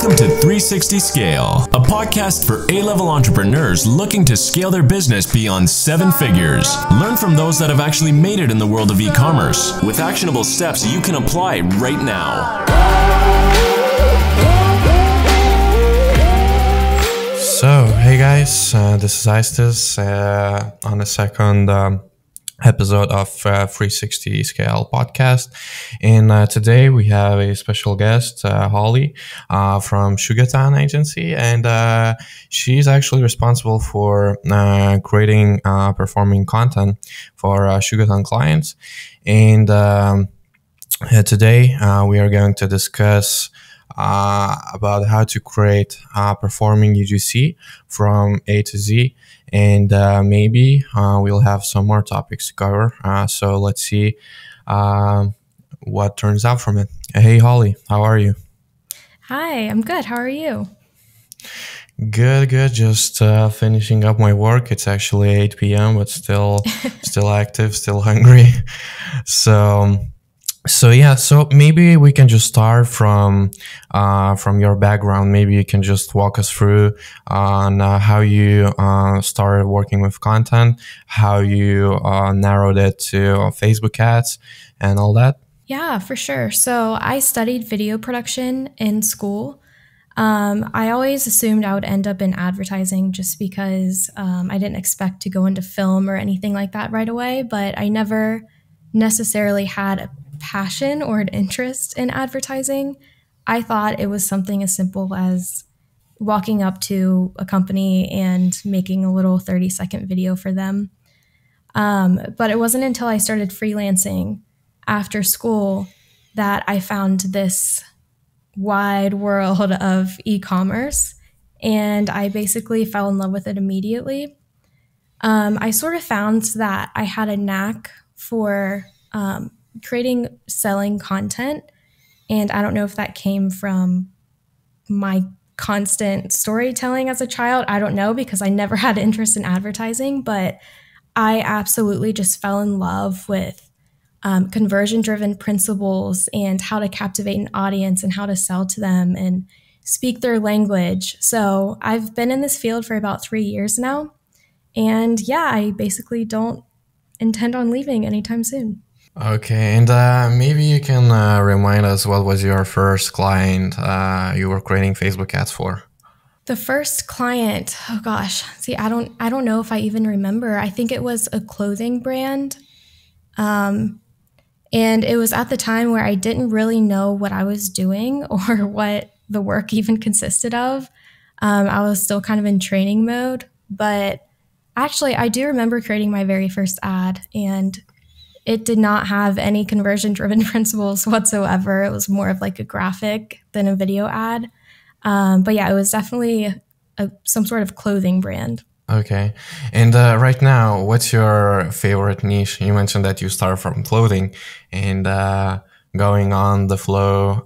Welcome to 360 Scale, a podcast for A-level entrepreneurs looking to scale their business beyond 7 figures. Learn from those that have actually made it in the world of e-commerce with actionable steps you can apply right now. So, hey guys, this is Istis on the second episode of 360 Scale podcast. And today we have a special guest, Holly, from Sugatan agency. And she's actually responsible for creating performing content for Sugatan clients. And today we are going to discuss about how to create performing UGC from A to Z, and maybe we'll have some more topics to cover. So let's see what turns out from it. Hey, Holly, how are you? Hi, I'm good. How are you? Good. Just finishing up my work. It's actually 8 p.m., but still active, still hungry. So maybe we can just start from your background. Maybe you can just walk us through on how you started working with content, how you narrowed it to Facebook ads and all that. Yeah, for sure. So I studied video production in school. I always assumed I would end up in advertising just because I didn't expect to go into film or anything like that right away, but I never necessarily had a passion or an interest in advertising. I thought it was something as simple as walking up to a company and making a little 30-second video for them. But it wasn't until I started freelancing after school that I found this wide world of e-commerce, and I basically fell in love with it immediately. I sort of found that I had a knack for selling content. And I don't know if that came from my constant storytelling as a child. I don't know, because I never had interest in advertising, but I absolutely just fell in love with conversion-driven principles and how to captivate an audience and how to sell to them and speak their language. So I've been in this field for about 3 years now. And yeah, I basically don't intend on leaving anytime soon. Okay, and maybe you can remind us, what was your first client you were creating Facebook ads for? The first client, oh gosh, see, I don't know if I even remember. I think it was a clothing brand, and it was at the time where I didn't really know what I was doing or what the work even consisted of. I was still kind of in training mode, but actually, I do remember creating my very first ad, and it did not have any conversion-driven principles whatsoever. It was more of like a graphic than a video ad. But yeah, it was definitely some sort of clothing brand. Okay. And right now, what's your favorite niche? You mentioned that you start from clothing, and going on the flow,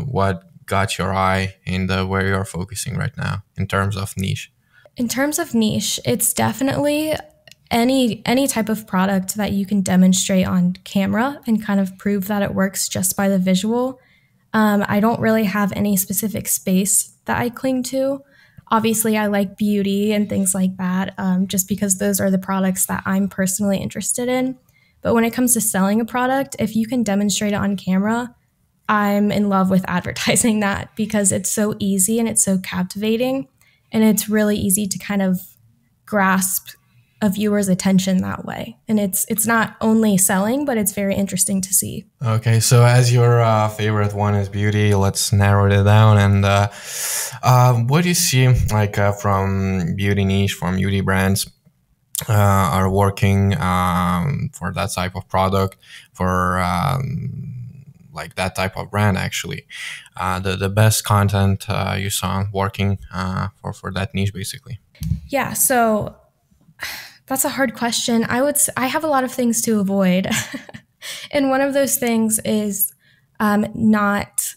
what got your eye and where you're focusing right now in terms of niche? In terms of niche, it's definitely any type of product that you can demonstrate on camera and kind of prove that it works just by the visual. I don't really have any specific space that I cling to. Obviously, I like beauty and things like that, just because those are the products that I'm personally interested in. But when it comes to selling a product, if you can demonstrate it on camera, I'm in love with advertising that, because it's so easy and it's so captivating, and it's really easy to kind of grasp a viewer's attention that way. And it's not only selling, but it's very interesting to see. Okay, so as your favorite one is beauty, let's narrow it down. And what do you see from beauty niche, from beauty brands are working for that type of product, for that type of brand actually? The best content you saw working for that niche basically? Yeah, so that's a hard question. I have a lot of things to avoid. And one of those things is not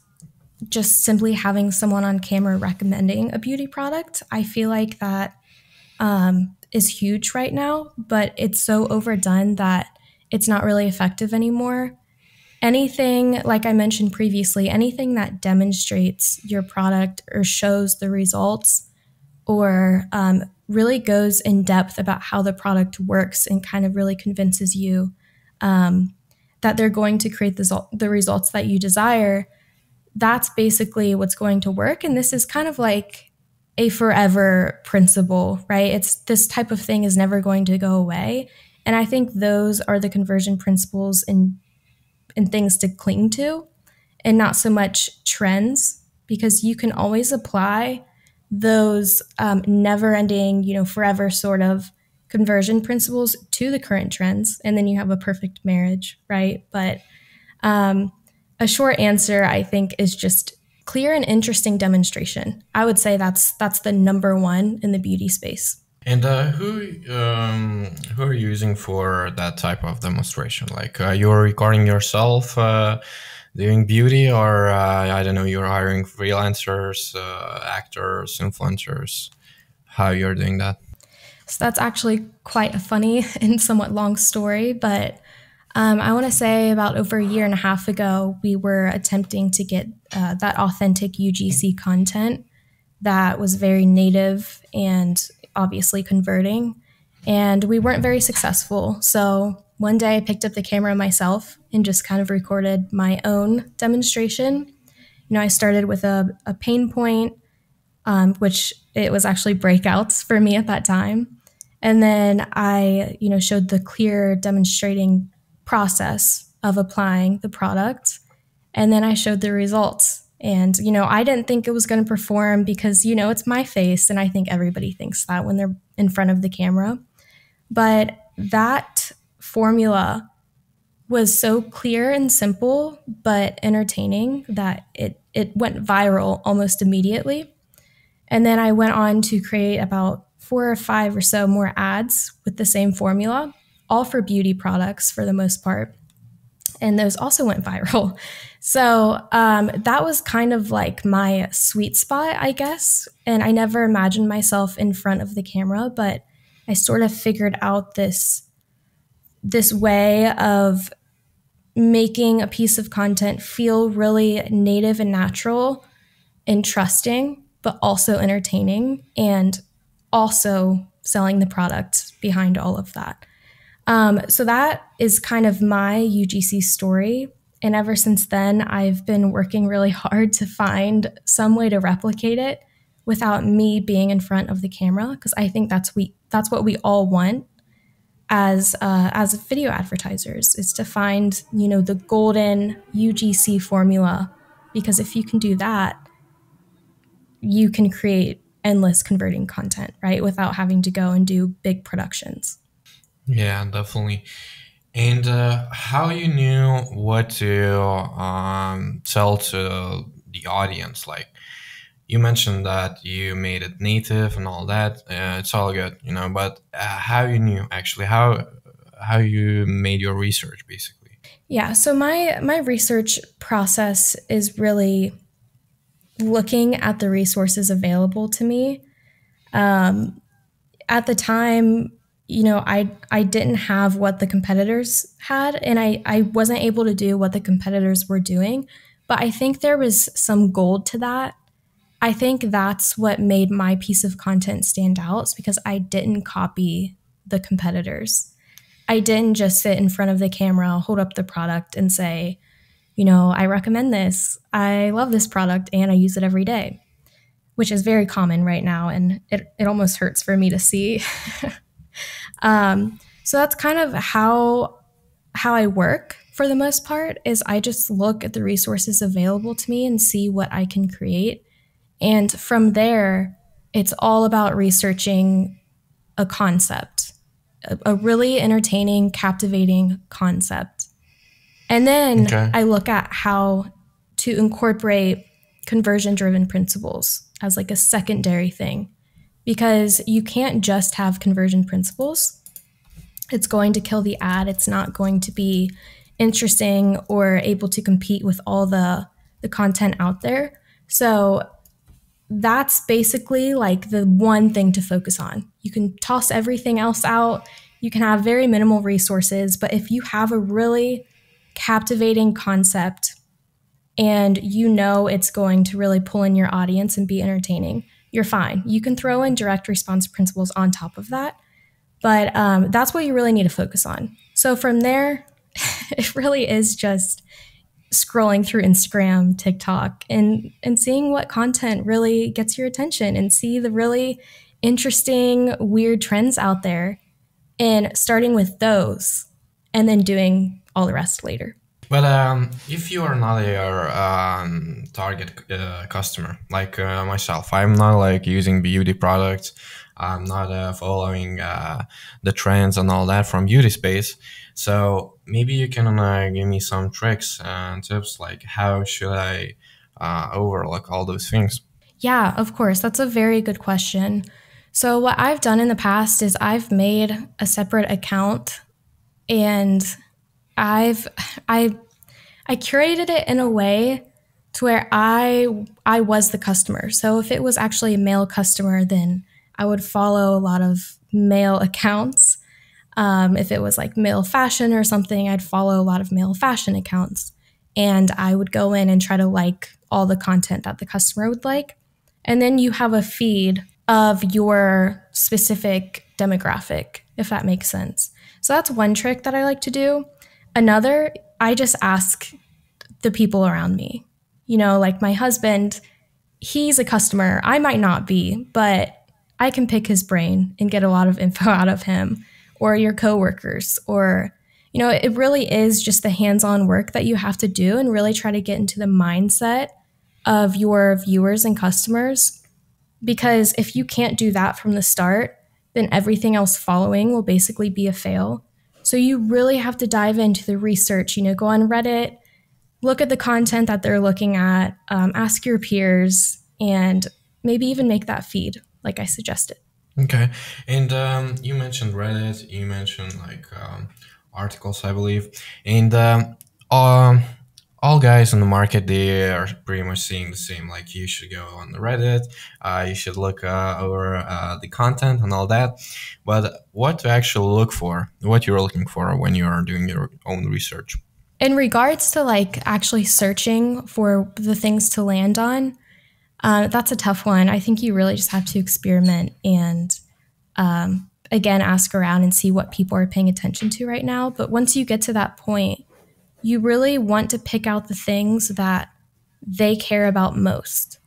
just simply having someone on camera recommending a beauty product. I feel like that is huge right now, but it's so overdone that it's not really effective anymore. anything, like I mentioned previously, anything that demonstrates your product or shows the results or really goes in depth about how the product works and kind of really convinces you that they're going to create the results that you desire, that's basically what's going to work. And this is kind of like a forever principle, right? It's this type of thing is never going to go away. And I think those are the conversion principles and things to cling to, and not so much trends, because you can always apply those never-ending, forever sort of conversion principles to the current trends, and then you have a perfect marriage, right? But a short answer, I think, is just clear and interesting demonstration. I would say that's the number one in the beauty space. And who are you using for that type of demonstration? Like you're recording yourself doing beauty, or I don't know, you're hiring freelancers, actors, influencers. How you're doing that? So that's actually quite a funny and somewhat long story, but I want to say about over a year and a half ago, we were attempting to get that authentic UGC content that was very native and obviously converting, and we weren't very successful. So one day I picked up the camera myself and just kind of recorded my own demonstration. I started with a pain point, which it was actually breakouts for me at that time. And then I, showed the clear demonstrating process of applying the product. And then I showed the results. And, I didn't think it was going to perform because, it's my face. And I think everybody thinks that when they're in front of the camera. But that formula was so clear and simple, but entertaining that it went viral almost immediately. And then I went on to create about 4 or 5 or so more ads with the same formula, all for beauty products for the most part. And those also went viral. So that was kind of like my sweet spot, I guess. And I never imagined myself in front of the camera, but I sort of figured out this way of making a piece of content feel really native and natural and trusting, but also entertaining, and also selling the product behind all of that. So that is kind of my UGC story. And ever since then, I've been working really hard to find some way to replicate it without me being in front of the camera, because I think that's what we all want as video advertisers, is to find, the golden UGC formula, because if you can do that, you can create endless converting content, right? Without having to go and do big productions. Yeah, definitely. And how you knew what to sell to the audience? Like you mentioned that you made it native and all that. It's all good, but how you knew actually, how you made your research basically? Yeah, so my research process is really looking at the resources available to me. At the time, I didn't have what the competitors had, and I wasn't able to do what the competitors were doing, but I think there was some gold to that. I think that's what made my piece of content stand out, is because I didn't copy the competitors. I didn't just sit in front of the camera, hold up the product and say, I recommend this. I love this product and I use it every day, which is very common right now. And it almost hurts for me to see. So that's kind of how I work for the most part, is I just look at the resources available to me and see what I can create. And from there, it's all about researching a concept, a really entertaining, captivating concept. And then I look at how to incorporate conversion-driven principles as like a secondary thing, because you can't just have conversion principles. It's going to kill the ad. It's not going to be interesting or able to compete with all the content out there. So that's basically like the one thing to focus on. You can toss everything else out. You can have very minimal resources, but if you have a really captivating concept and you know it's going to really pull in your audience and be entertaining, you're fine. You can throw in direct response principles on top of that, but that's what you really need to focus on. So from there, it really is just scrolling through Instagram, TikTok, and seeing what content really gets your attention and see the really interesting, weird trends out there and starting with those and then doing all the rest later. But if you are not your target customer, like myself, I'm not like using beauty products. I'm not following the trends and all that from beauty space. So maybe you can give me some tricks and tips, like how should I overlook all those things? Yeah, of course. That's a very good question. So what I've done in the past is I've made a separate account and I curated it in a way to where I was the customer. So if it was actually a male customer, then I would follow a lot of male accounts. If it was like male fashion or something, I'd follow a lot of male fashion accounts. And I would go in and try to like all the content that the customer would like. And then you have a feed of your specific demographic, if that makes sense. So that's one trick that I like to do. Another, I just ask the people around me. You know, like my husband, he's a customer. I might not be, but I can pick his brain and get a lot of info out of him, or your coworkers, or, you know, it really is just the hands-on work that you have to do and really try to get into the mindset of your viewers and customers. Because if you can't do that from the start, then everything else following will basically be a fail. So you really have to dive into the research, you know, go on Reddit, look at the content that they're looking at, ask your peers, and maybe even make that feed like I suggested. Okay. And you mentioned Reddit, you mentioned like articles, I believe. And all guys in the market, they are pretty much saying the same. Like you should go on the Reddit, you should look over the content and all that. But what to actually look for, what you're looking for when you are doing your own research? In regards to like actually searching for the things to land on, that's a tough one. I think you really just have to experiment and, again, ask around and see what people are paying attention to right now. But once you get to that point, you really want to pick out the things that they care about most.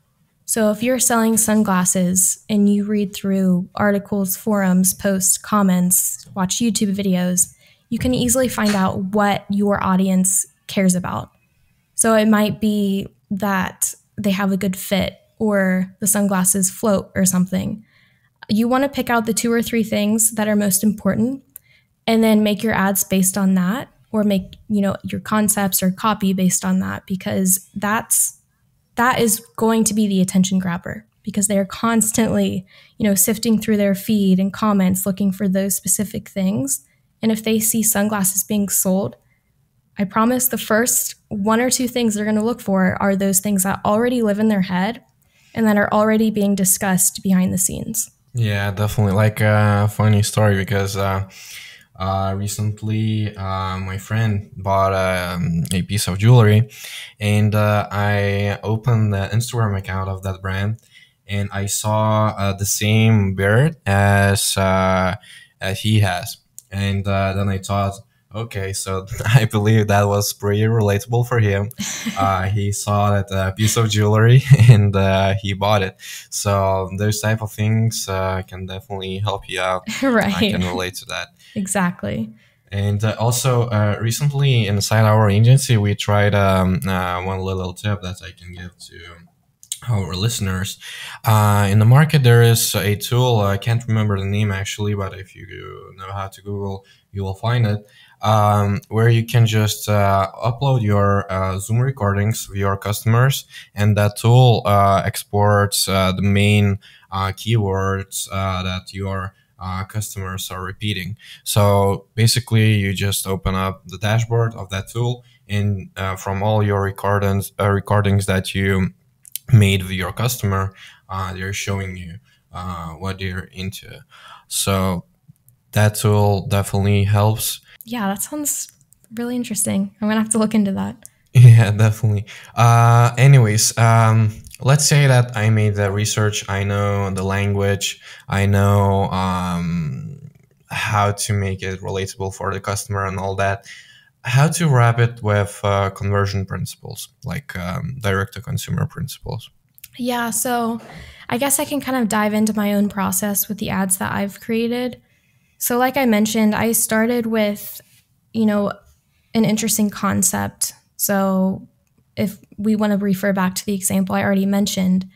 So if you're selling sunglasses and you read through articles, forums, posts, comments, watch YouTube videos, you can easily find out what your audience cares about. So it might be that they have a good fit or the sunglasses float or something. You want to pick out the 2 or 3 things that are most important and then make your ads based on that, or make, you know, your concepts or copy based on that, because that is going to be the attention grabber, because they're constantly, you know, sifting through their feed and comments looking for those specific things. And if they see sunglasses being sold, I promise the first 1 or 2 things they're going to look for are those things that already live in their head and that are already being discussed behind the scenes. Yeah, definitely. Like a funny story, because recently my friend bought a piece of jewelry, and I opened the Instagram account of that brand, and I saw the same bird as he has. And then I thought, okay, so I believe that was pretty relatable for him. He saw that piece of jewelry and he bought it. So those type of things can definitely help you out. Right. I can relate to that. Exactly. And also recently inside our agency, we tried one little tip that I can give to our listeners. In the market, there is a tool, I can't remember the name actually, but if you know how to Google, you will find it, where you can just upload your Zoom recordings of your customers, and that tool exports the main keywords that your customers are repeating. So basically, you just open up the dashboard of that tool, and from all your recordings that you made with your customer, they're showing you what they're into. So that tool definitely helps. Yeah, that sounds really interesting. I'm gonna have to look into that. Yeah, definitely. Anyways, let's say that I made the research. I know the language. I know how to make it relatable for the customer and all that. How to wrap it with conversion principles, like direct-to-consumer principles. Yeah, so I guess I can kind of dive into my own process with the ads that I've created. So like I mentioned, I started with, an interesting concept. So if we want to refer back to the example I already mentioned,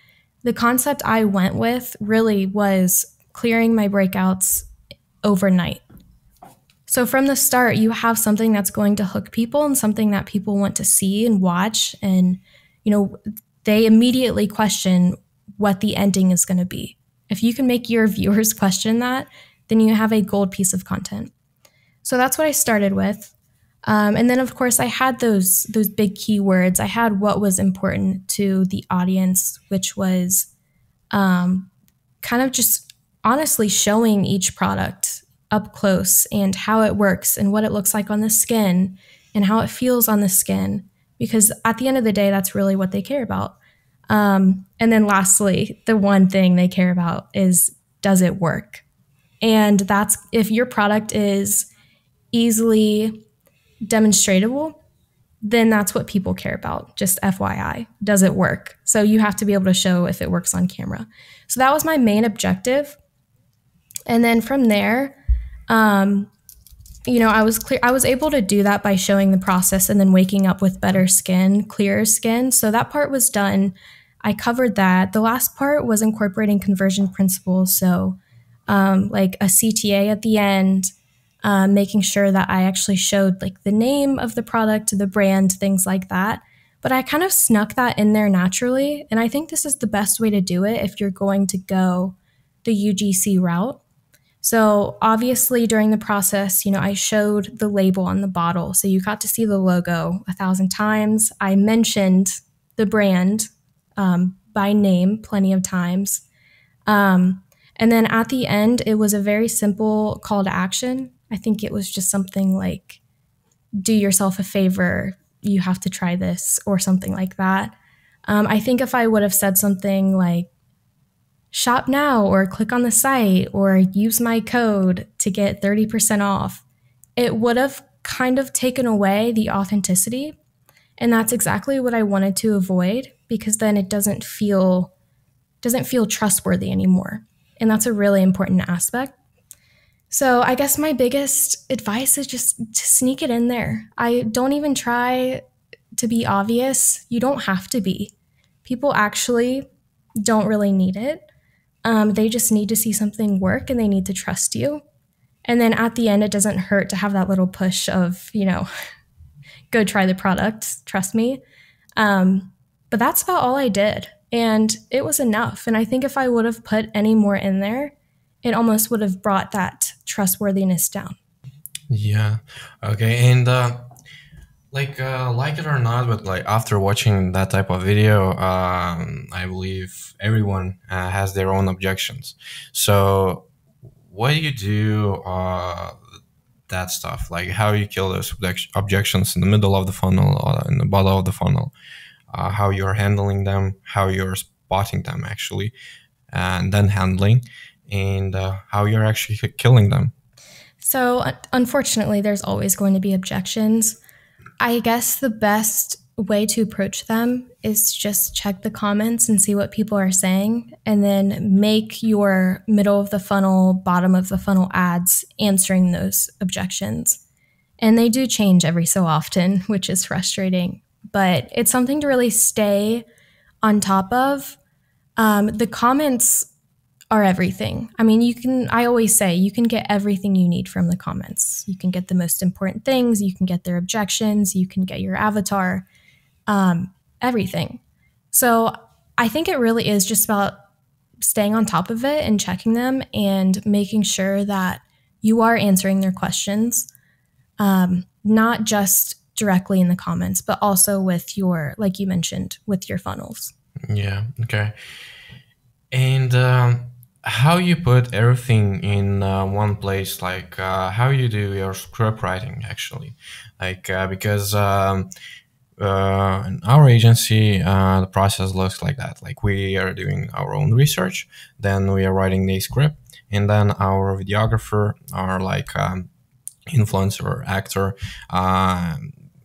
the concept I went with really was clearing my breakouts overnight. So from the start, you have something that's going to hook people and something that people want to see and watch. And, they immediately question what the ending is going to be. If you can make your viewers question that, then you have a gold piece of content. So that's what I started with. And then, of course, I had those big keywords. I had what was important to the audience, which was kind of just honestly showing each product up close and how it works and what it looks like on the skin and how it feels on the skin. Because at the end of the day, that's really what they care about. And then lastly, the one thing they care about is, does it work? And that's if your product is easily demonstratable, then that's what people care about. Just FYI, does it work? So you have to be able to show if it works on camera. So that was my main objective. And then from there, I was able to do that by showing the process and then waking up with better skin, clearer skin. So that part was done. I covered that. The last part was incorporating conversion principles. So like a CTA at the end, making sure that I actually showed like the name of the product, the brand, things like that. But I kind of snuck that in there naturally. And I think this is the best way to do it if you're going to go the UGC route. So obviously during the process, I showed the label on the bottle. So you got to see the logo 1,000 times. I mentioned the brand by name plenty of times. And then at the end, it was a very simple call to action. I think it was just something like, do yourself a favor, you have to try this, or something like that. I think if I would have said something like, shop now, or click on the site, or use my code to get 30% off, it would have kind of taken away the authenticity. And that's exactly what I wanted to avoid, because then it doesn't feel trustworthy anymore. And that's a really important aspect. So I guess my biggest advice is just to sneak it in there. I don't even try to be obvious. You don't have to be. People actually don't really need it. They just need to see something work and they need to trust you. And then at the end, it doesn't hurt to have that little push of, go try the product, trust me. But that's about all I did. And it was enough. And I think if I would have put any more in there, it almost would have brought that trustworthiness down. Yeah. Okay. And like it or not, but like after watching that type of video, I believe everyone has their own objections. So what do you do that stuff? Like how you kill those objections in the middle of the funnel or in the bottom of the funnel? How you're handling them, how you're spotting them actually, and then handling, and how you're actually killing them. So unfortunately, there's always going to be objections. I guess the best way to approach them is just check the comments and see what people are saying, and then make your middle of the funnel, bottom of the funnel ads answering those objections. And they do change every so often, which is frustrating, but it's something to really stay on top of. The comments are everything. I mean, I always say you can get everything you need from the comments. You can get the most important things, you can get their objections, you can get your avatar, everything. So I think it really is just about staying on top of it and checking them and making sure that you are answering their questions, not just directly in the comments, but also with your, like you mentioned, with your funnels. Yeah. Okay. And how you put everything in one place, like how you do your script writing actually, like because in our agency, the process looks like that. Like we are doing our own research, then we are writing the script, and then our videographer, our like influencer or actor,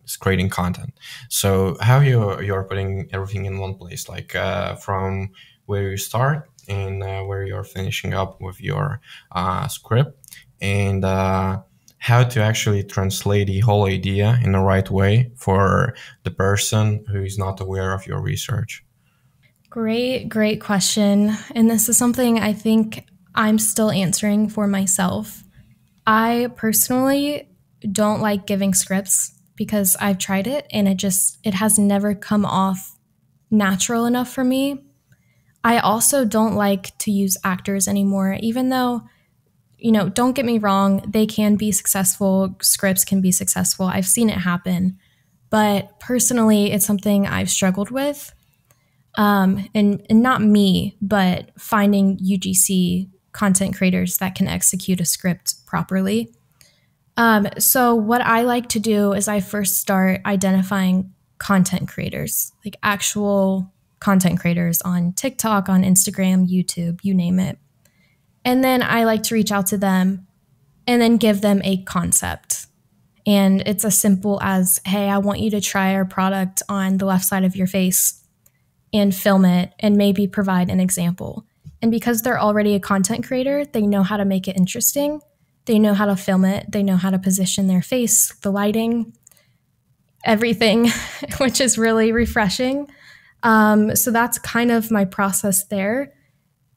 is creating content. So how you're putting everything in one place, like from where you start and where you're finishing up with your script, and how to actually translate the whole idea in the right way for the person who is not aware of your research. Great question. And this is something I think I'm still answering for myself. I personally don't like giving scripts because I've tried it and it has never come off natural enough for me. I also don't like to use actors anymore, even though, don't get me wrong, they can be successful, scripts can be successful. I've seen it happen. But personally, it's something I've struggled with. And not me, but finding UGC content creators that can execute a script properly. So what I like to do is I first start identifying content creators, like actual content creators on TikTok, on Instagram, YouTube, you name it. And then I like to reach out to them and then give them a concept. And it's as simple as, hey, I want you to try our product on the left side of your face and film it and maybe provide an example. And because they're already a content creator, they know how to make it interesting. They know how to film it. They know how to position their face, the lighting, everything, which is really refreshing. So that's kind of my process there.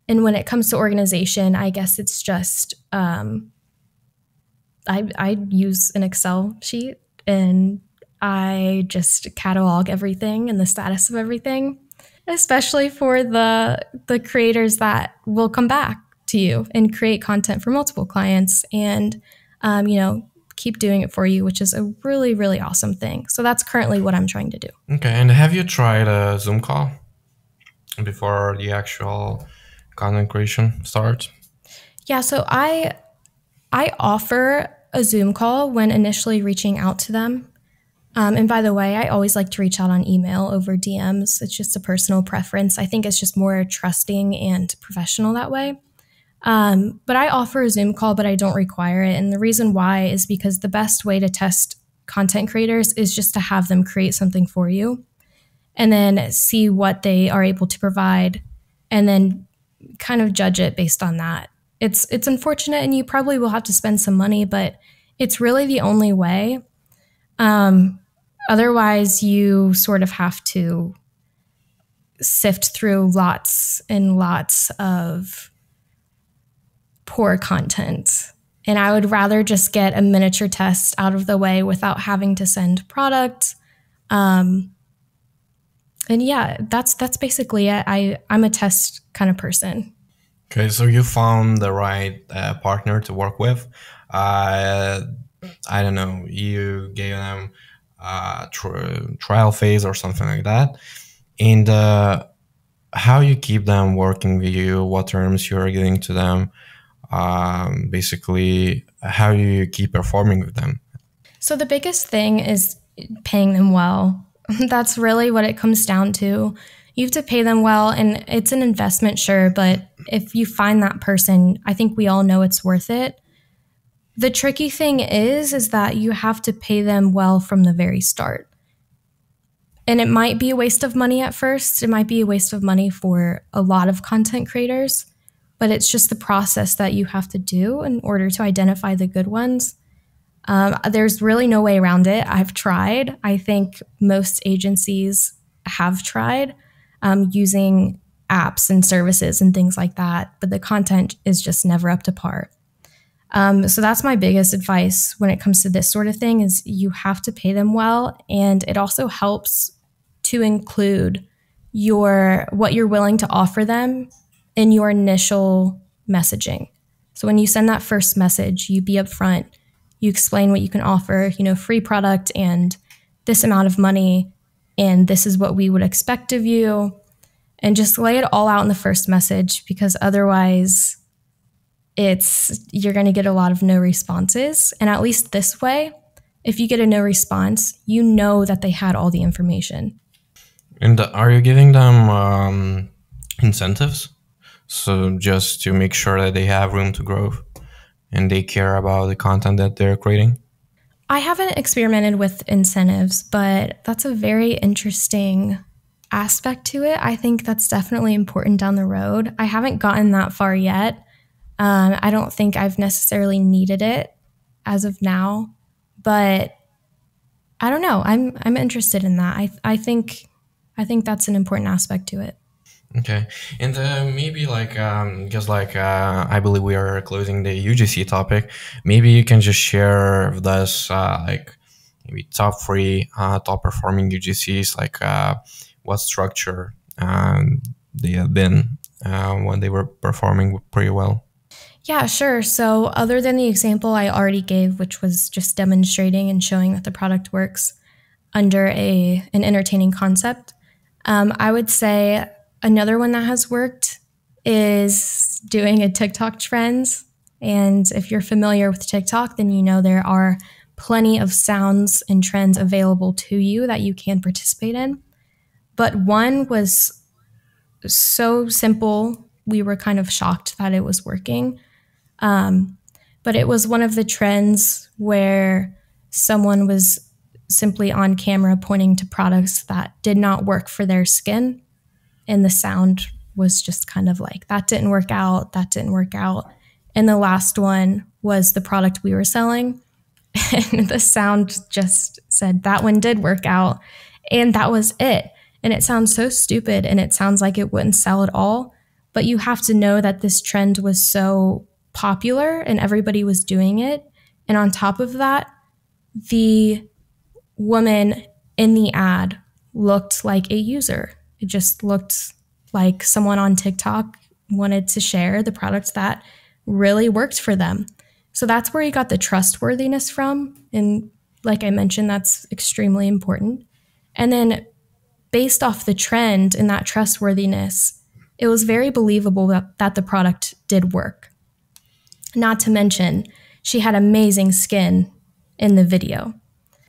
And when it comes to organization, I guess it's just I use an Excel sheet and I just catalog everything and the status of everything, especially for the creators that will come back to you and create content for multiple clients and, keep doing it for you, which is a really, really awesome thing. So that's currently what I'm trying to do. Okay, and have you tried a Zoom call before the actual content creation starts? Yeah, so I offer a Zoom call when initially reaching out to them. And by the way, I always like to reach out on email over DMs. It's just a personal preference. I think it's just more trusting and professional that way. But I offer a Zoom call, but I don't require it. And the reason why is because the best way to test content creators is just to have them create something for you and then see what they are able to provide and then kind of judge it based on that. It's unfortunate and you probably will have to spend some money, but it's really the only way. Otherwise, you sort of have to sift through lots and lots of poor content. And I would rather just get a miniature test out of the way without having to send product. And yeah, that's basically it. I'm a test kind of person. Okay, so you found the right partner to work with. I don't know, you gave them a trial phase or something like that. And how you keep them working with you, what terms you're giving to them, basically how you keep performing with them. So the biggest thing is paying them well. That's really what it comes down to. You have to pay them well, and it's an investment, sure, but if you find that person, I think we all know it's worth it. The tricky thing is that you have to pay them well from the very start. And it might be a waste of money at first. It might be a waste of money for a lot of content creators, but it's just the process that you have to do in order to identify the good ones. There's really no way around it. I've tried. I think most agencies have tried using apps and services and things like that, but the content is just never up to par. So that's my biggest advice when it comes to this sort of thing is you have to pay them well. And it also helps to include what you're willing to offer them in your initial messaging. So when you send that first message, you be upfront, you explain what you can offer, free product and this amount of money, and this is what we would expect of you. and just lay it all out in the first message, because otherwise you're going to get a lot of no responses. And at least this way, if you get a no response, you know that they had all the information. And are you giving them incentives? So just to make sure that they have room to grow and they care about the content that they're creating? I haven't experimented with incentives, but that's a very interesting aspect to it. I think that's definitely important down the road. I haven't gotten that far yet. I don't think I've necessarily needed it as of now, but I don't know. I'm interested in that. I think that's an important aspect to it. Okay, and maybe because I believe we are closing the UGC topic. Maybe you can just share with us maybe top 3 top performing UGCs, what structure they have been when they were performing pretty well. Yeah, sure. So other than the example I already gave, which was just demonstrating and showing that the product works under an entertaining concept, I would say another one that has worked is doing a TikTok trends. And if you're familiar with TikTok, then you know there are plenty of sounds and trends available to you that you can participate in. But one was so simple, we were kind of shocked that it was working. But it was one of the trends where someone was simply on camera pointing to products that did not work for their skin. And the sound was just kind of like, that didn't work out, that didn't work out. And the last one was the product we were selling. And the sound just said, that one did work out. And that was it. And it sounds so stupid and it sounds like it wouldn't sell at all. But you have to know that this trend was so popular and everybody was doing it. And on top of that, the woman in the ad looked like a user. It just looked like someone on TikTok wanted to share the product that really worked for them. So that's where you got the trustworthiness from. And like I mentioned, that's extremely important. And then based off the trend and that trustworthiness, it was very believable that the product did work. Not to mention, she had amazing skin in the video.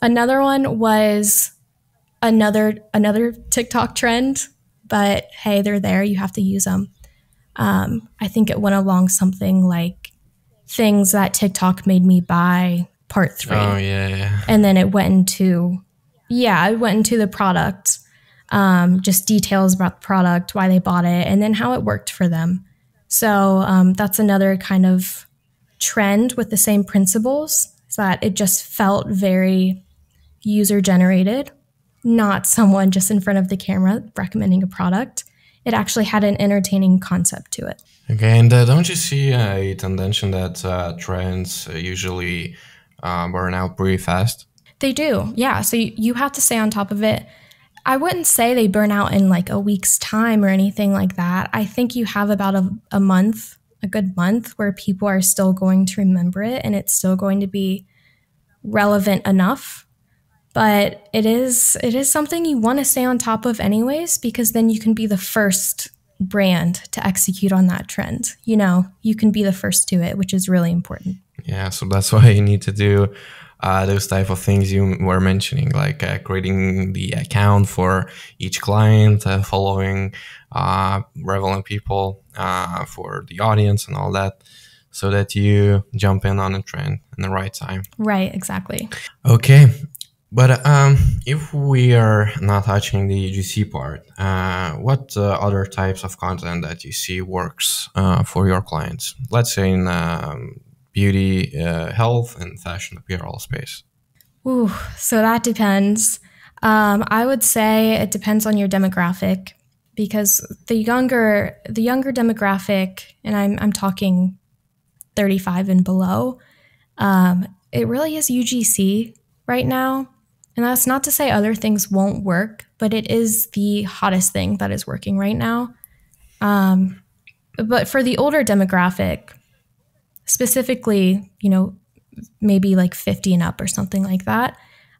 Another one was another TikTok trend, but hey, they're there. You have to use them. I think it went along something like things that TikTok made me buy part 3. Oh, yeah. And then it went into the product, just details about the product, why they bought it, and then how it worked for them. So that's another kind of trend with the same principles, so that it just felt very user-generated, not someone just in front of the camera recommending a product. It actually had an entertaining concept to it. Okay, and don't you see a tendency that trends usually burn out pretty fast? They do, yeah. So you have to stay on top of it. I wouldn't say they burn out in like a week's time or anything like that. I think you have about a month, a good month, where people are still going to remember it and it's still going to be relevant enough. But it is something you want to stay on top of anyways, because then you can be the first brand to execute on that trend. You know, you can be the first to it, which is really important. Yeah, so that's why you need to do those type of things you were mentioning, like creating the account for each client, following relevant people for the audience and all that, so that you jump in on a trend in the right time. Right, exactly. Okay. But if we are not touching the UGC part, what other types of content that you see works for your clients? Let's say in beauty, health, and fashion apparel space. Ooh, so that depends. I would say it depends on your demographic, because the younger demographic, and I'm talking 35 and below, it really is UGC right now. And that's not to say other things won't work, but it is the hottest thing that is working right now. But for the older demographic, specifically, you know, maybe like 50 and up or something like that,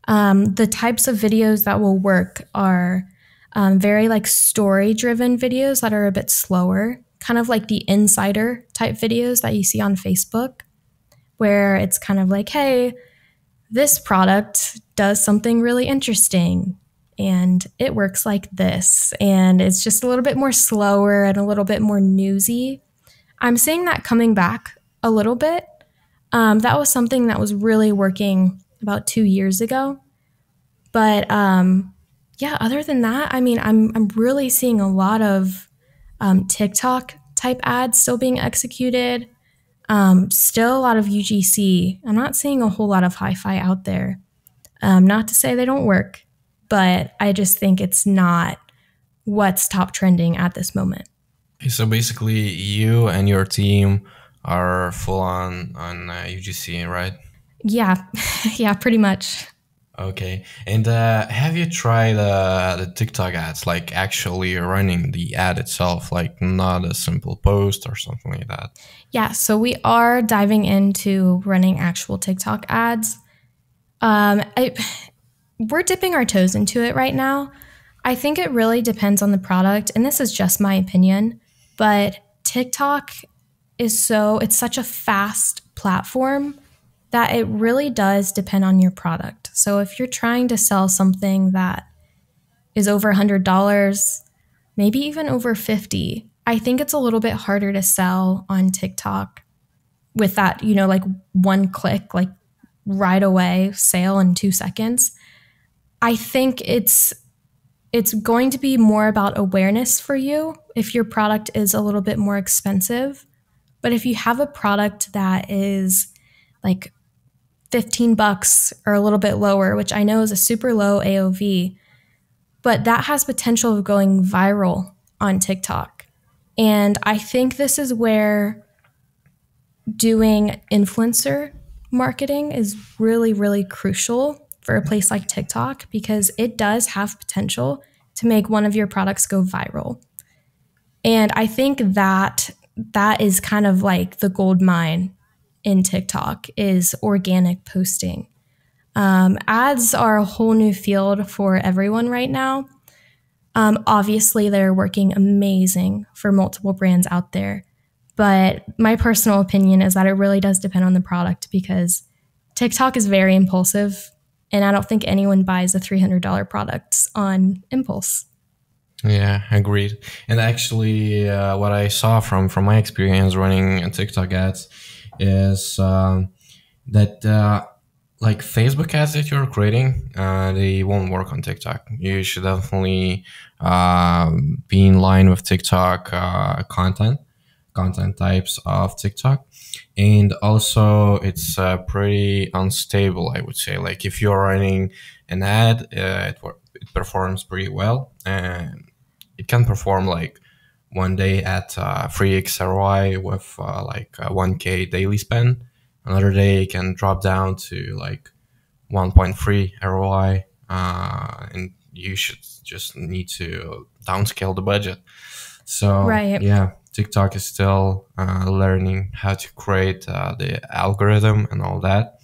the types of videos that will work are very like story-driven videos that are a bit slower, kind of like the insider type videos that you see on Facebook, where it's kind of like, hey, this product does something really interesting and it works like this. And it's just a little bit more slower and a little bit more newsy. I'm seeing that coming back a little bit. That was something that was really working about 2 years ago. But yeah, other than that, I mean, I'm really seeing a lot of TikTok type ads still being executed. Still a lot of UGC. I'm not seeing a whole lot of hi-fi out there. Not to say they don't work, but I just think it's not what's top trending at this moment. So basically, you and your team are full on UGC, right? Yeah, yeah, pretty much. Okay. And have you tried the TikTok ads, like actually running the ad itself, like not a simple post or something like that? Yeah, so we are diving into running actual TikTok ads. We're dipping our toes into it right now. I think it really depends on the product, and this is just my opinion, but TikTok it's such a fast platform that it really does depend on your product. So if you're trying to sell something that is over $100, maybe even over $50, I think it's a little bit harder to sell on TikTok with that, like one click, like right away sale in 2 seconds. I think it's going to be more about awareness for you if your product is a little bit more expensive. But if you have a product that is like $15 or a little bit lower, which I know is a super low AOV, but that has potential of going viral on TikTok. And I think this is where doing influencer marketing is really, really crucial for a place like TikTok because it does have potential to make one of your products go viral. And I think that is kind of like the gold mine in TikTok is organic posting. Ads are a whole new field for everyone right now. Obviously, they're working amazing for multiple brands out there. But my personal opinion is that it really does depend on the product because TikTok is very impulsive, and I don't think anyone buys the $300 products on impulse. Yeah, agreed. And actually, what I saw from my experience running TikTok ads is that like Facebook ads that you're creating, they won't work on TikTok. You should definitely be in line with TikTok content types of TikTok. And also, it's pretty unstable, I would say. Like if you're running an ad, it performs pretty well, and it can perform like one day at 3x ROI with like 1K daily spend. Another day it can drop down to like 1.3 ROI, and you should just need to downscale the budget. So right. Yeah, TikTok is still learning how to create the algorithm and all that.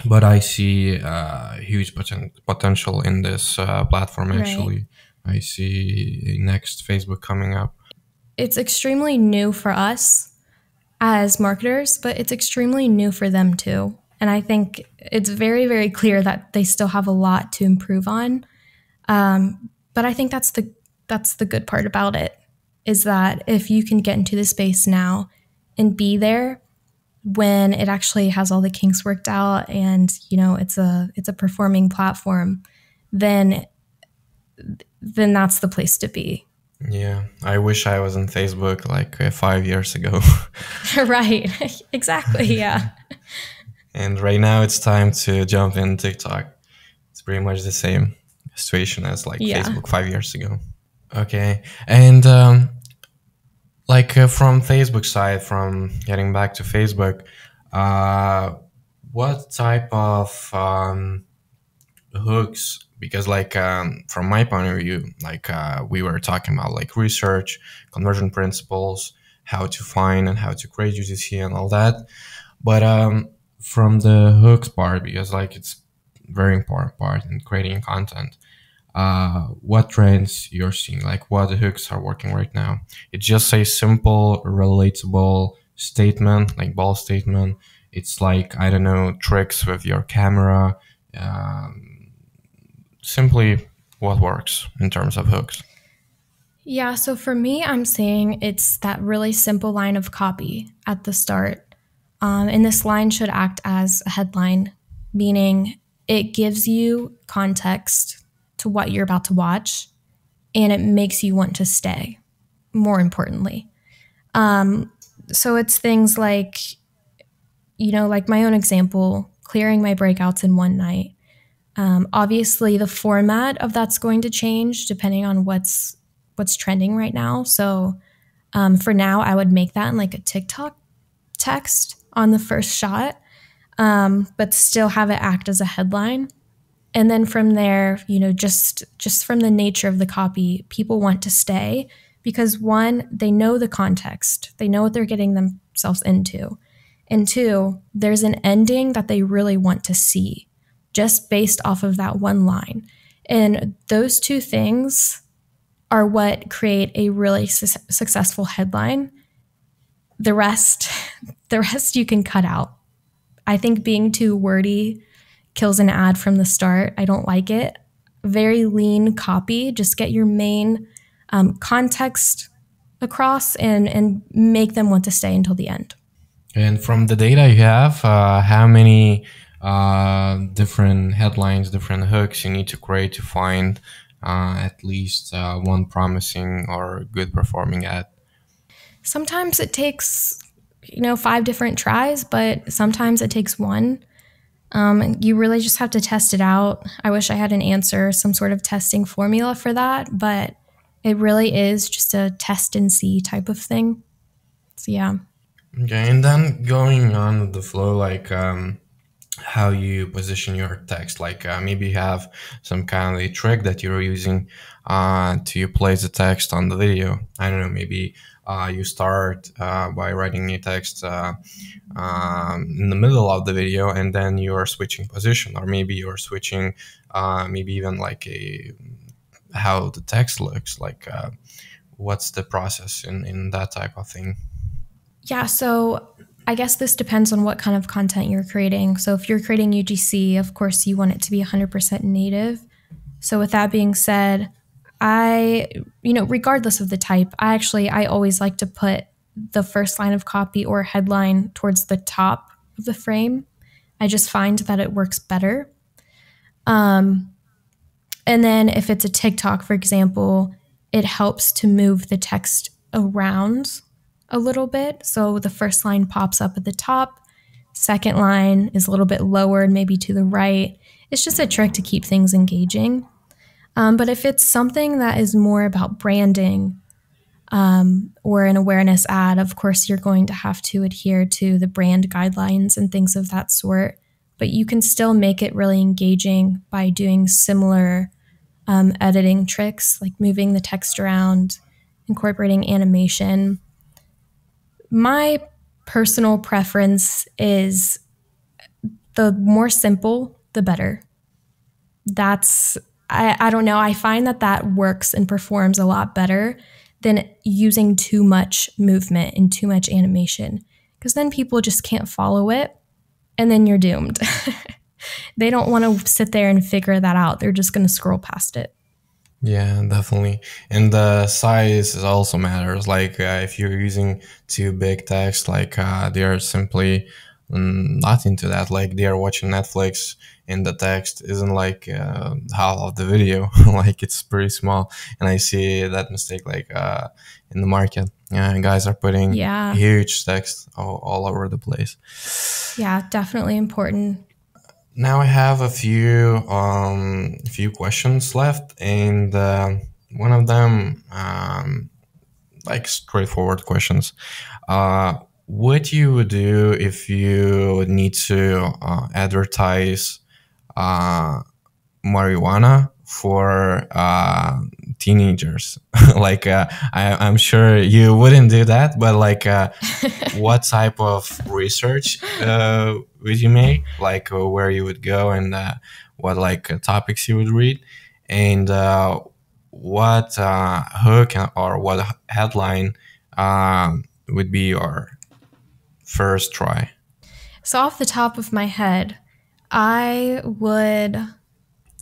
But I see huge potential in this platform, actually. Right. I see next Facebook coming up. It's extremely new for us as marketers, but it's extremely new for them too. And I think it's very, very clear that they still have a lot to improve on. But I think that's the good part about it, is that if you can get into the space now and be there when it actually has all the kinks worked out and it's a performing platform, then that's the place to be. Yeah, I wish I was on Facebook like 5 years ago. Right, exactly, yeah. And right now it's time to jump in TikTok. It's pretty much the same situation as like Facebook 5 years ago. Okay, and from Facebook side, from getting back to Facebook, what type of hooks? Because from my point of view, we were talking about like research, conversion principles, how to find and how to create UGC and all that. But from the hooks part, because it's very important part in creating content, what trends you're seeing, like what hooks are working right now. It's just a simple, relatable statement, like bold statement. It's like, I don't know, tricks with your camera. Simply what works in terms of hooks. Yeah, so for me, I'm saying it's that really simple line of copy at the start. And this line should act as a headline, meaning it gives you context to what you're about to watch and it makes you want to stay, more importantly. So it's things like, like my own example, clearing my breakouts in one night. Obviously, the format of that's going to change depending on what's trending right now. So for now, I would make that in like a TikTok text on the first shot, but still have it act as a headline. And then from there, just from the nature of the copy, people want to stay because one, they know the context, they know what they're getting themselves into. And two, there's an ending that they really want to see just based off of that one line. And those two things are what create a really successful headline. The rest you can cut out. I think being too wordy kills an ad from the start. I don't like it. Very lean copy. Just get your main context across and make them want to stay until the end. And from the data you have, how many different headlines, different hooks you need to create to find at least one promising or good performing ad? Sometimes it takes 5 different tries, but sometimes it takes one. You really just have to test it out. I wish I had an answer, some sort of testing formula for that, but it really is just a test and see type of thing. So yeah. Okay, and then going on with the flow, like how you position your text, like maybe you have some kind of a trick that you're using to place the text on the video. I don't know, maybe you start by writing a text in the middle of the video and then you are switching position, or maybe you're switching maybe even like how the text looks, like what's the process in that type of thing? Yeah, so I guess this depends on what kind of content you're creating. So if you're creating UGC, of course, you want it to be 100% native. So with that being said, regardless of the type, I always like to put the first line of copy or headline towards the top of the frame. I just find that it works better. And then if it's a TikTok, for example, it helps to move the text around a little bit. So the first line pops up at the top, second line is a little bit lower and maybe to the right. It's just a trick to keep things engaging. But if it's something that is more about branding or an awareness ad, of course, you're going to have to adhere to the brand guidelines and things of that sort. But you can still make it really engaging by doing similar editing tricks, like moving the text around, incorporating animation. My personal preference is the more simple, the better. I don't know. I find that works and performs a lot better than using too much movement and too much animation, because then people just can't follow it and then you're doomed. They don't want to sit there and figure that out. They're just going to scroll past it. Yeah, definitely. And the size also matters. Like if you're using too big text, like they are simply not into that. Like they are watching Netflix and the text isn't like half of the video. Like it's pretty small. And I see that mistake like in the market. Guys are putting huge text all over the place. Yeah, definitely important. Now I have a few questions left, and one of them, like straightforward questions. What you would do if you need to advertise marijuana for teenagers? Like I'm sure you wouldn't do that, but like what type of research would you make, like where you would go and what like topics you would read, And what hook or what headline would be your first try? So off the top of my head,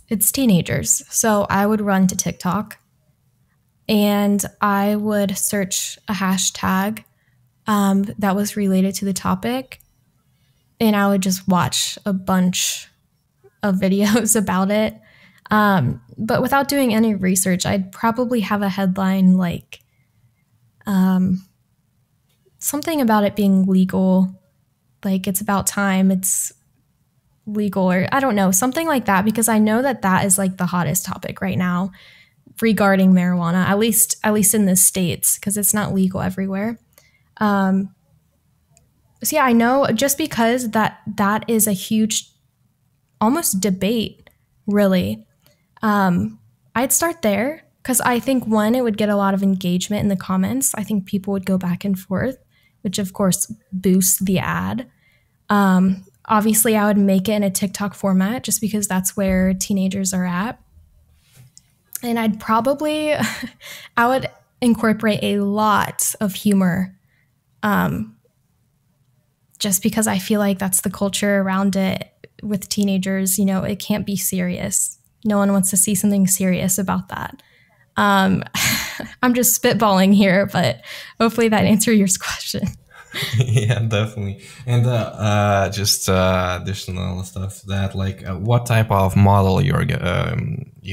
it's teenagers. So I would run to TikTok and I would search a hashtag that was related to the topic. And I would just watch a bunch of videos about it. But without doing any research, I'd probably have a headline like something about it being legal, like it's about time it's legal, or I don't know, something like that, because I know that that is like the hottest topic right now regarding marijuana, at least in the States, because it's not legal everywhere. So yeah, I know just because that is a huge, almost debate, really. I'd start there because I think, one, it would get a lot of engagement in the comments. I think people would go back and forth, which of course boosts the ad. Obviously, I would make it in a TikTok format just because that's where teenagers are at. And I would incorporate a lot of humor, just because I feel like that's the culture around it with teenagers. You know, it can't be serious. No one wants to see something serious about that. I'm just spitballing here, but hopefully that answered your question. Yeah, definitely. And just additional stuff to that, like what type of model you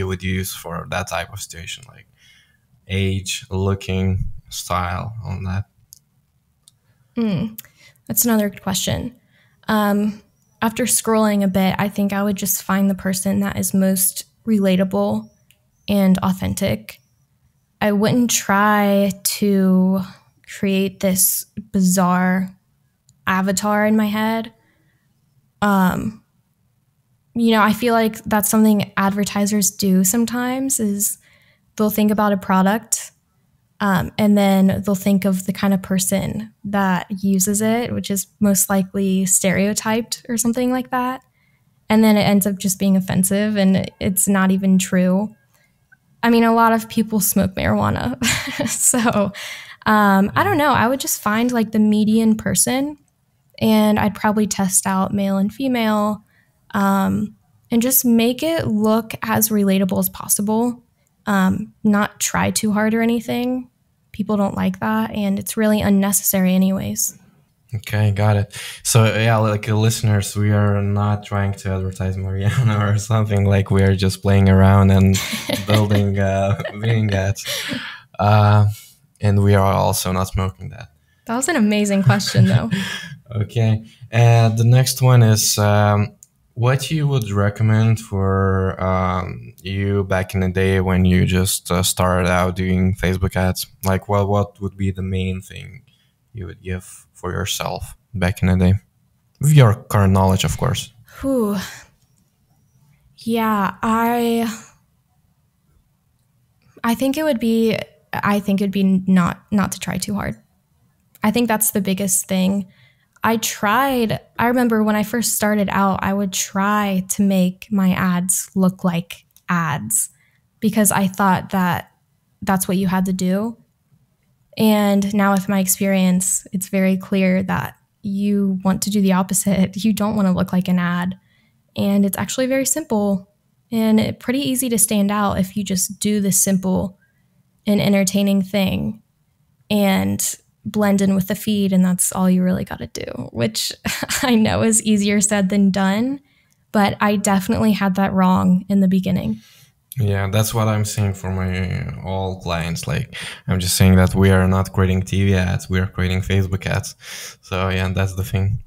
would use for that type of situation, like age, looking, style, on that. That's another good question. After scrolling a bit, I think I would just find the person that is most relatable and authentic. I wouldn't try to create this bizarre avatar in my head. You know, I feel like that's something advertisers do sometimes, is they'll think about a product and then they'll think of the kind of person that uses it, which is most likely stereotyped or something like that. And then it ends up just being offensive and it's not even true. I mean, a lot of people smoke marijuana. So I don't know. I would just find like the median person and I'd probably test out male and female and just make it look as relatable as possible. Not try too hard or anything. People don't like that, and it's really unnecessary anyways. Okay, got it. So yeah, like listeners, we are not trying to advertise marijuana or something. Like we are just playing around and building viewing ads, and we are also not smoking that. That was an amazing question, though. Okay, and the next one is what you would recommend for you back in the day when you just started out doing Facebook ads. Like, what would be the main thing you would give for yourself back in the day, with your current knowledge, of course? Whew. Yeah, I think it'd be not to try too hard. I think that's the biggest thing. I remember when I first started out, I would try to make my ads look like ads because I thought that that's what you had to do. And now with my experience, it's very clear that you want to do the opposite. You don't want to look like an ad. And it's actually very simple and pretty easy to stand out if you just do the simple and entertaining thing and blend in with the feed, and that's all you really got to do, which I know is easier said than done, but I definitely had that wrong in the beginning. Yeah, that's what I'm saying for my all clients. Like, I'm just saying that we are not creating TV ads, we are creating Facebook ads. So yeah, that's the thing.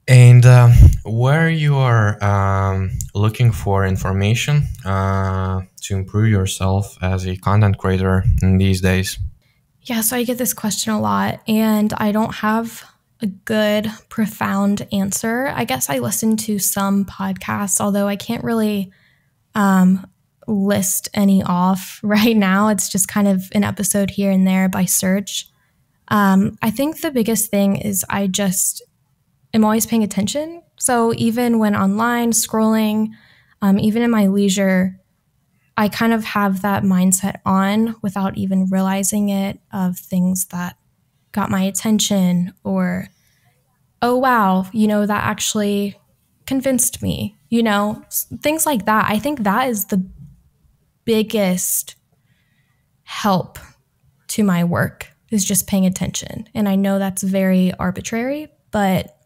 And where you are looking for information to improve yourself as a content creator in these days? Yeah, so I get this question a lot, and I don't have a good, profound answer. I guess I listen to some podcasts, although I can't really list any off right now. It's just kind of an episode here and there by search. I think the biggest thing is I just am always paying attention. So even when online scrolling, Even in my leisure, I kind of have that mindset on without even realizing it, of things that got my attention, or, oh, wow, that actually convinced me, things like that. I think that is the biggest help to my work, is just paying attention. And I know that's very arbitrary, but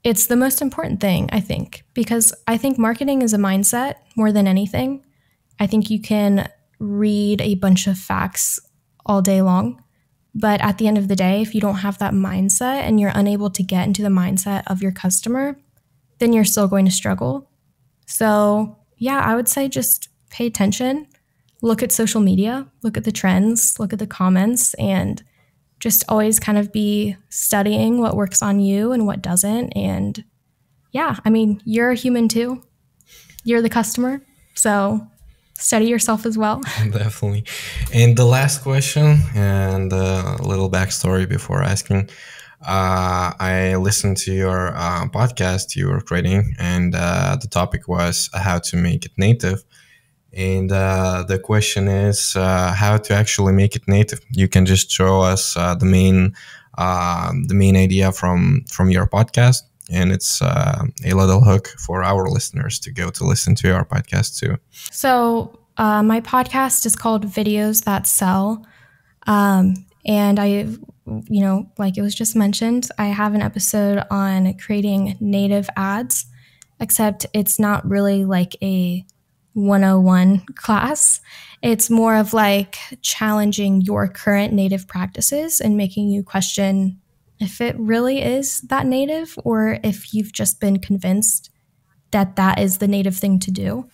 it's the most important thing, I think, because I think marketing is a mindset more than anything. I think you can read a bunch of facts all day long, but at the end of the day, if you don't have that mindset and you're unable to get into the mindset of your customer, then you're still going to struggle. So yeah, I would say just pay attention, look at social media, look at the trends, look at the comments, and just always kind of be studying what works on you and what doesn't. And yeah, I mean, you're a human too. You're the customer. So study yourself as well. Definitely. And the last question, and a little backstory before asking. I listened to your podcast you were creating, and the topic was how to make it native. And the question is how to actually make it native. You can just show us the main idea from your podcast, and it's a little hook for our listeners to go to listen to your podcast too. So my podcast is called Videos That Sell. And I, like it was just mentioned, I have an episode on creating native ads, except it's not really like a 101 class. It's more of like challenging your current native practices and making you question if it really is that native, or if you've just been convinced that that is the native thing to do,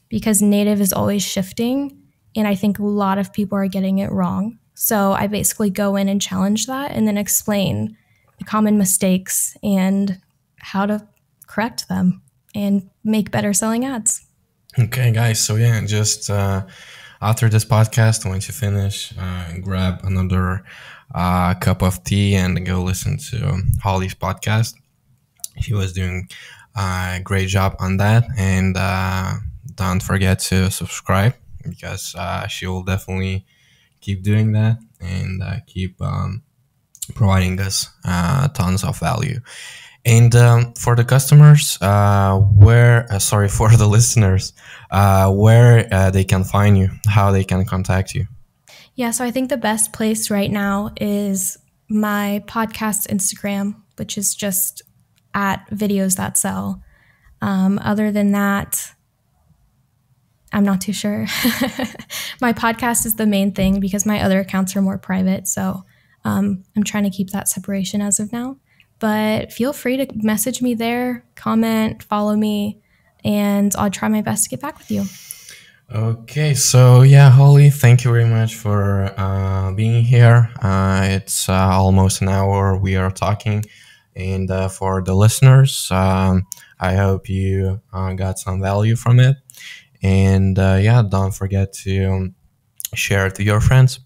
because native is always shifting. And I think a lot of people are getting it wrong. So I basically go in and challenge that, and then explain the common mistakes and how to correct them and make better selling ads. Okay, guys. So yeah, just after this podcast, once you finish, grab another cup of tea and go listen to Holly's podcast. She was doing a great job on that. And don't forget to subscribe, because she will definitely keep doing that and keep providing us tons of value. And for the customers, for the listeners, where they can find you, how they can contact you. Yeah, so I think the best place right now is my podcast Instagram, which is just at Videos That Sell. Other than that, I'm not too sure. My podcast is the main thing, because my other accounts are more private. So I'm trying to keep that separation as of now. But feel free to message me there, comment, follow me, and I'll try my best to get back with you. Okay, so yeah, Holly, thank you very much for being here. It's almost an hour we are talking. And for the listeners, I hope you got some value from it. And don't forget to share it to your friends.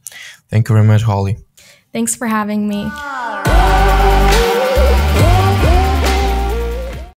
Thank you very much, Holly. Thanks for having me.